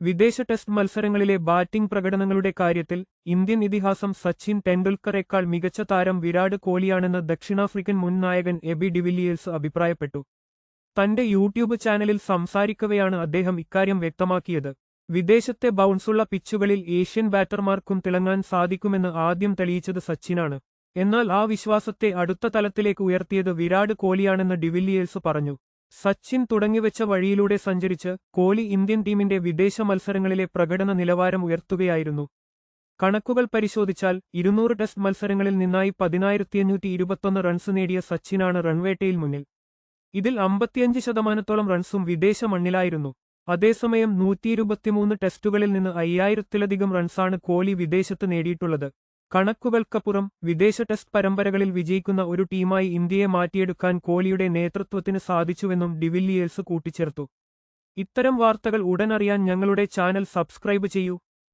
വിദേശ test മത്സരങ്ങളിലെ batting പ്രകടനങ്ങളുടെ കാര്യത്തിൽ Indian ഇതിഹാസം സച്ചിൻ ടെണ്ടുൽക്കറേക്കാൾ മികച്ച താരം വിരാട് കോഹ്ലിയാണെന്ന് ദക്ഷിണാഫ്രിക്കൻ മുൻ നായകൻ എബി ഡിവില്ലിയേഴ്സ് അഭിപ്രായപ്പെട്ടു. തന്റെ യൂട്യൂബ് ചാനലിൽ സംസാരിക്കവെയാണ് അദ്ദേഹം ഇക്കാര്യം വ്യക്തമാക്കിയത്. വിദേശത്തെ ബൗൺസുള്ള പിച്ചുകളിൽ ഏഷ്യൻ ബാറ്റർമാർക്കും തിളങ്ങാൻ സാധിക്കുമെന്ന് ആദ്യം തെളിയിച്ചത് സച്ചിനാണ്. എന്നാൽ ആ വിശ്വാസത്തെ അടുത്ത തലത്തിലേക്ക് ഉയർത്തിയത് വിരാട് കോഹ്ലിയാണെന്ന് ഡിവില്ലിയേഴ്സ് പറഞ്ഞു. സച്ചിൻ തുടങ്ങിവെച്ച വഴിയിലൂടെ സഞ്ചരിച്ച് കോഹ്ലി ഇന്ത്യൻ ടീമിന്റെ വിദേശ മത്സരങ്ങളിലെ പ്രകടന നിലവാരം ഉയർത്തുകയായിരുന്നു. കണക്കുകൾ പരിശോധിച്ചാൽ 200 ടെസ്റ്റ് മത്സരങ്ങളിൽ നിന്നായി 10,521 റൺസ് നേടിയ സച്ചിനാണ് റൺവേട്ടയിൽ മുന്നിൽ. ഇതിൽ 55% റൺസും വിദേശ മണ്ണിലായിരുന്നു. അതേസമയം 123 ടെസ്റ്റുകളിൽ നിന്ന് 5000-ലധികം റൺസാണ് കോഹ്ലി വിദേശത്ത് നേടിയിട്ടുള്ളത്. കണക്കുകൾക്കപ്പുറം വിദേശ ടെസ്റ്റ് പരമ്പരകളിൽ വിജയിക്കുന്ന ഒരു ടീമായി ഇന്ത്യയെ മാറ്റിയെടുക്കാൻ കോഹ്ലിയുടെ നേതൃത്വത്തിന് സാധിച്ചുവെന്നും ഡിവില്ലിയേഴ്സ് കൂട്ടിച്ചേർത്തു. ഇത്തരം വാർത്തകൾ ഉടൻ അറിയാൻ ഞങ്ങളുടെ ചാനൽ സബ്സ്ക്രൈബ് ചെയ്യൂ.